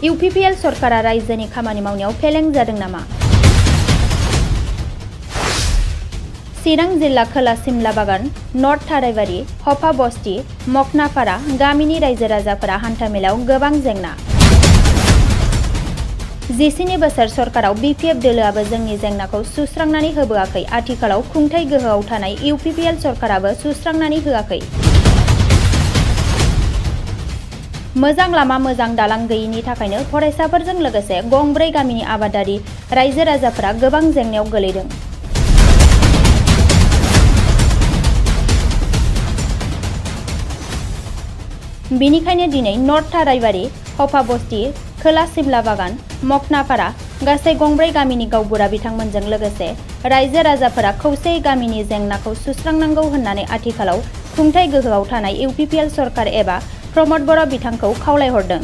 UPPL सरकारा रायजोनि खामानि मावनायाव फेलें जादों नामा? चिरां जिल्ला खोला सिमला बागान, नर्थ थाराइबारि, हफा बस्ति, मखनापारा गामिनि रायजो राजाफोरा हान्थामेलायाव गोबां जेंना। 14 बोसोर सरकाराव बिपिएफ दोलोआबो जोंनि जेंनाखौ सुस्रांनानै होबोआखै। आथिखालाव खुंथाय गोहोआव थानाय इउपिपिएल सरकाराबो सुस्रांनानै होआखै। मोजां लामा मोजां दालां गैयिनि थाखायनो फरायसाफोरजों लोगोसे गंब्रै गामिनि आबादारि रायजो राजाफोरा गोबां जेंनायाव गोलैदों। बेनिखायनो दिनै नर्थ थाराइबारि, हफा बस्ति, खोला सिमला बागान, मखनापारा गासै गंब्रै गामिनि गावबुरा बिथांमोनजों लोगोसे रायजो राजाफोरा खौसेयै गामिनि जेंनाखौ सुस्रांनांगौ होननानै आथिखालाव खुंथाय गोहोआव थानाय इउपिपिएल सरकार एबा प्रमद बर' बिथांखौ खावलायहरदों।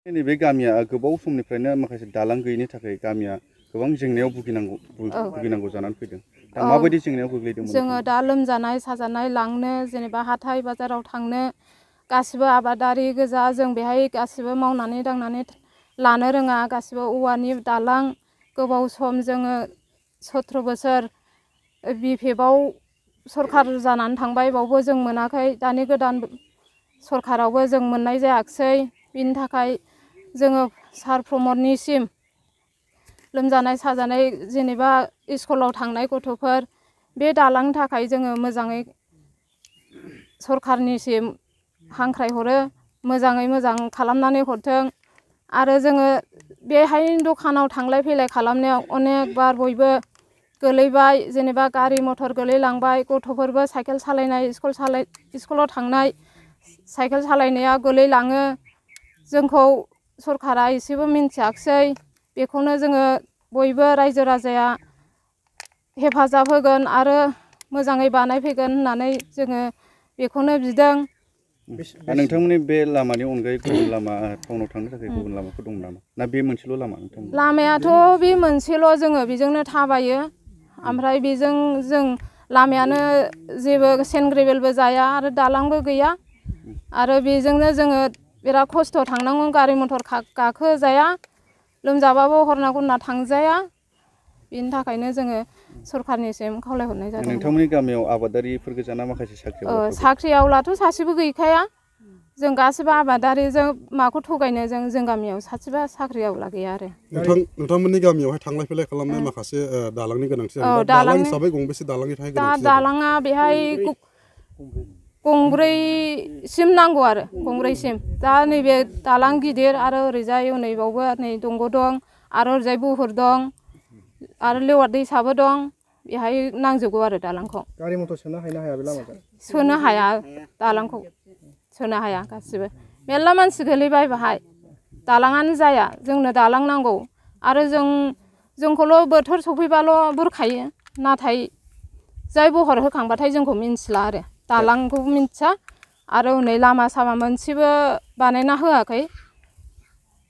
नैबे गामिया गोबाव समनिफ्रायनो माखासे दालां गैयिनि थाखाय गामिया गोबां जेंनायाव भुगिनांगौ जानानै फैदों। दा माबायदि जेंनायाव गोग्लैदोंमोन? जोङो दा लोमजानाय साजानाय लांनो जेनेबा हाथाय बाजाराव थांनो गासिबो आबादारि गोजा, जों बेहाय गासिबो मावनानै दांनानै लानो रोङा। गासिबो औवानि दालां, गोबाव सम जोङो 17 बोसोर बिपिएफआव सरकार जानानै थांबाय, बावबो जों मोनाखै। दानि गोदान सरकारावबो जों मोननाय जायाखिसै। बिनि थाखाय जोङो सार प्रमदनिसिम लोमजानाय साजानाय जेनेबा स्कुलाव थांनाय गथ'फोर बे दालांनि थाखाय जोङो मोजाङै सरकारनिसिम हांख्रायहरो, मोजाङै मोजां खालामनानै हरथों। आरो जोङो बेहाय दखानाव थांलाय फैलाय खालामनायाव अनेक बार बयबो गोलैबाय, जेनेबा गारि मथर गोलैलांबाय, गथ'फोरबो साइकेल सालायनाय स्कुलाव थांनाय साइकेल सालायनाया गोलैलाङो। जोंखौ सरकारा एसेबो मिन्थियाखिसै। बेखौनो जोङो बयबो रायजो राजाया हेफाजाब होगोन आरो मोजाङै बानायफैगोन होननानै जोङो बेखौनो बिदों। नोंथांमोननि बे लामानि अनगायै गुबुन लामा टाउनाव थांनो थाखाय गुबुन लामाफोर दं नामा? ना बे मोनसेल' लामा? लामायाथ' बे मोनसेल', जोङो बेजोंनो थाबायो। ओमफ्राय बेजों जों लामायानो जेबो सेन्ड ग्रेभेलबो जाया आरो दालांबो गैया। आरो बेजोंनो जोङो बिराद खस्थ' थांनांगौ, गारि मथर गाखोजाया, लोमजाबाबो हरना गुरना थांजाया। बिनि थाखायनो जोङो सरकारनिसिम खावलायहरनाय जादों। नोंथांमोननि गामियाव आबादारिफोर गोजाना माखासे साख्रि आवलाथ' सासेबो गैखाया। जों गासिबो आबादारिजों माखौ थगायनो, जों गामियाव सासेबो साख्रि आवला गैया आरो। नोंथांमोननि गामियावहाय थांलाय फैलाय खालामनाय माखासे दालांनि गोनांथि जादों। दालां हिसाबै गंबेसे दालांनि थाखाय गोनांथि जादों? दालाङा बेहाय गंब्रैसिम नांगौ आरो, गंब्रैसिम। दा नैबे दालां गिदिर आरो ओरैजाय नैबावबो नै दंग' दं आरो ओरैजाय बुहुर दं आरो लेवार दैसाबो दं। बेहाय नांजोबगौ आरो दालांखौ। गारि मथर सोनो हायो ना हाया बे लामाजों? सोनो हाया, दालांखौ सोनो हाया। गासिबो मेरला मानसि गोलैबाय बाहाय, दालाङानो जाया। जोंनो दालां नांगौ। आरो जोंखौल' बोथोर सफैबाल' बुरखायो, नाथाय जाय बहर होखांबाथाय जोंखौ मिन्थिला आरो, दालांखौ मिन्थिया। आरो हनै लामा सामा मोनसेबो बानायना होआखै।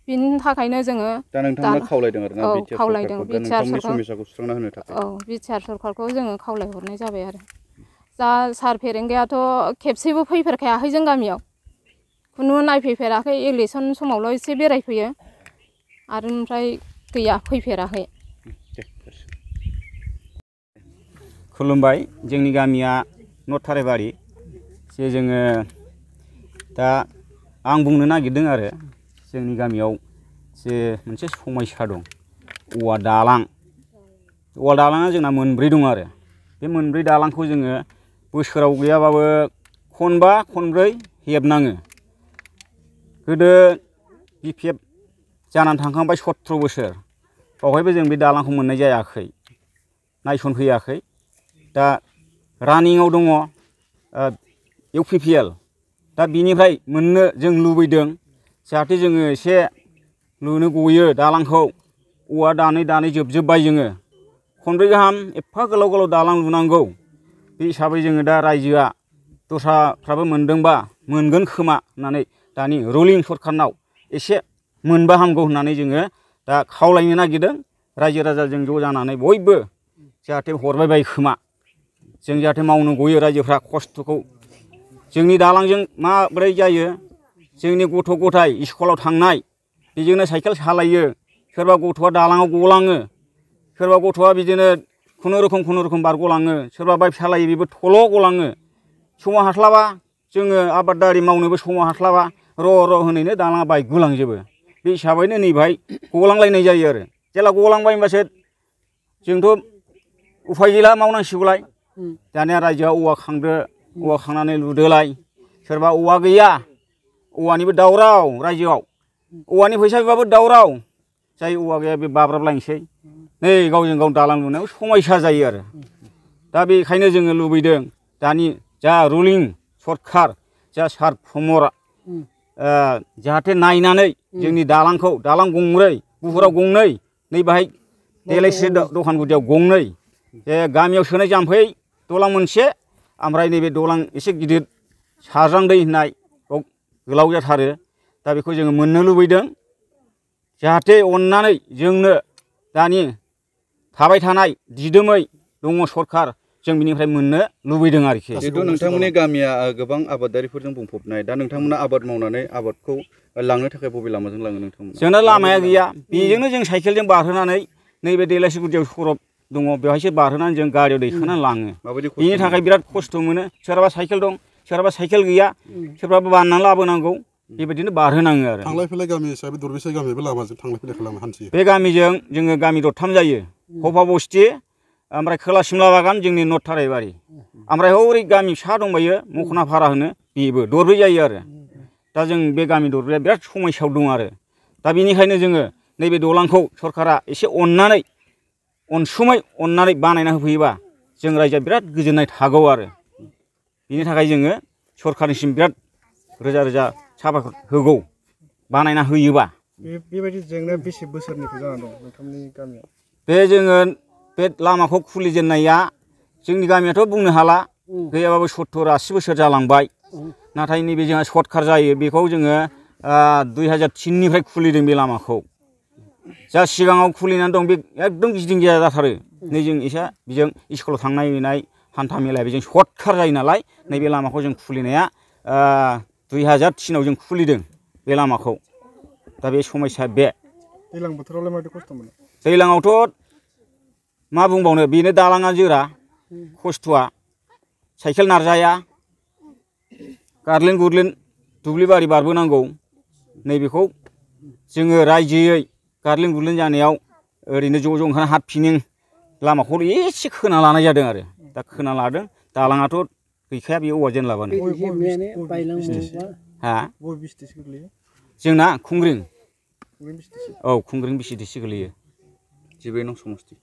बिनि थाखायनो जोङो दा नोंथांमोना खावलायदों आरो ना? खावलायदों बिटिआर सरकारखौ जोङो खावलायहरनाय जाबाय आरो। दा सार फेरेंगायाथ' खेबसेबो फैफेरखायाखै जों गामियाव, खुनु नायफैफेराखै। इलेक्सन समावल' एसे बेरायफैयो आरो ओमफ्राय गैया, फैफेराखै। खुलुमबाय। जोंनि गामिया नर्थ थाराइबारि। जोङो दा आं बुंनो नागिरदों आरो जोंनि गामियाव जे मोनसे समस्या दं, औवा दालाङा जोंना मोनब्रै दं आरो। बे मोनब्रै दालांखौ जोङो बोसोराव गैयाबाबो खनबा खनब्रै हेबनाङो। गोदो बिपिएफ जानानै थांखांबाय 17 बोसोर, बावहायबो जों बे दालांखौ मोननाय जायाखै, नायसनफैयाखै। दा रानिंआव दङ इउपिपिएल। दा बिनिफ्राय मोननो जों लुबैदों, जाहाथे जोङो एसे लुनो गयो दालांखौ। औवा दानै जोबजोब्बाय जोङो। खनब्रै गाहाम एफा गोलाव गोलाव दालां लुनांगौ। बे हिसाबै जोङो दा रायजोआ दस्राफ्राबो मोनदोंबा मोनगोन खोमा होननानै दानि रुलिं सरकारनाव एसे मोनबा हामगौ होननानै जोङो दा खावलायनो नागिरदों। रायजो राजाजों ज' जानानै बयबो जाहाथे हरबाय बायो खोमा, जों जाहाथे मावनो गयो रायजोफ्रा खस्थ'खौ जोंनि दालांजों माब्रै जायो जोंनि गथ' गथाय स्कुलाव थांनाय बेजोंनो साइकेल सालायो सोरबा गथ'आ दालाङाव गलाङो सोरबा गथ'आ बिदिनो खुनुरुखुम बारग'लाङो सोरबा बाइक सालायो बेबो थल' गलाङो समाव हास्लाबा जोङो आबादारि मावनोबो समाव हास्लाबा र' होनैनो दालाङा बायगुलांजोबो बे हिसाबैनो नैबाहाय गलांलायनाय जायो आरो जेला गलांबाय होनबासो जोंथ' उफाय गैला मावनांसिगौलाय दानिया रायजोआ औवा खांदो औवा खांनानै लुदोलाय सोरबा औवा गैया औवानिबो दावराव रायजोआव औवानि फैसा बिबाबो दावराव जाय औवा गैया बे बाब्राबलायनोसै नै गावजों गाव दालां लुनायाव समयसा जायो आरो दा बेखायनो जोङो लुबैदों दानि जा रुलिं सरखार जा सार प्रमरा जाहाथे नायनानै जोंनि दालांखौ दालां गंब्रै गुफुराव गंनै नै बाहाय देलायस्रि दखान गुदियाव गंनै जे गामियाव सोनाय जाम्फै दलां मोनसे ओमफ्राय नैबे दलां एसे गिदिर साज्रां दै होननाय बाव गोलाव जाथारो दा बेखौ जोङो मोननो लुबैदों जाहाथे अननानै जोंनो दानि थाबाय थानाय दिदोमै दङ सरखार जों बिनिफ्राय मोननो लुबैदों आरोखि जिहेतु नोंथांमोननि गामिया गोबां आबादारिफोरजों बुंफबनाय दा नोंथांमोना आबाद मावनानै आबादखौ लांनो थाखाय बबे लामाजों लाङो नोंथांमोना जोंना लामाया गैया बेजोंनो जों साइकेलजों बारहोनानै नैबे देलायस्रि गुदियाव सरब दङ बेवहायसो बारहोनानै जों गारियाव दैखांनानै लाङो बेनि थाखाय बिराद खस्थ' मोनो सोरहाबा साइकेल दं सोरहाबा साइकेल गैया सोरबाबा बाननानै लाबोनांगौ बेबायदिनो बारहोनाङो आरो थांलाय फैलाय गामि हिसाबै दरबेसे गामिबो लामाजों थांलाय फैलाय खालामो हान्थियो बे गामिजों जोङो गामि दरथाम जायो हफा बस्ति ओमफ्राय खोला सिमला बागान जोंनि नर्थ थाराइबारि ओमफ्राय हरै गामि फिसा दंबायो मखनाफारा होनो बेबो दरब्रै जायो आरो दा जों बे गामि दरब्रैया बिराद समयसायाव दं आरो दा बेनिखायनो जोङो नैबे दलांखौ सरकारा एसे अननानै अनसुमै अननानै बानायना होफैयोबा जों रायजोआ बिराद गोजोननाय थागौ आरो बिनि थाखाय जोङो सरकारनिसिम बिराद रोजा रोजा साबायखर होगौ बानायना होयोबा बेबायदि जेंनाया बेसे बोसोरनिफ्राय जाना दं नोंथांनि गामियाव बे जोङो बे लामाखौ खुलिजेननाया जोंनि गामियाथ' बुंनो हाला गैयाबाबो 70-80 बोसोर जालांबाय नाथाय नैबे जोंहा सर्टकाट जायो बेखौ जोङो 2003निफ्राय खुलिदों बे लामाखौ जा सिगाङाव खुलिनानै दं बे एकदम गिदिं गिया जाथारो नै जों एसे बेजों स्कुलाव थांनाय फैनाय हान्था मेलाया बेजों सर्टकाट जायो नालाय नैबे लामाखौ जों खुलिनाया 2003आव जों खुलिदों बे लामाखौ दा बे समयसा बे दैज्लां बोथोरावलाय माबायदि खस्थ' मोनो दैज्लाङावथ' मा बुंबावनो बेनो दालाङा जोरा खस्थ'आ साइकेल नारजाया गारलिन गुरलिन दुब्लि बारि बारबोनांगौ नैबेखौ जोङो रायजोयै गारलिन गुरलिन जानायाव ओरैनो ज' ओंखारना हातफिनिं लामाखौ एसे खोना लानाय जादों आरो दा खोना लादों दालाङाथ' गैखाया बे औवा जेनलाबानो हा जोंना खुंग्रिं औ खुंग्रिं बिसिडिसि गोलैयो 19 समस्ति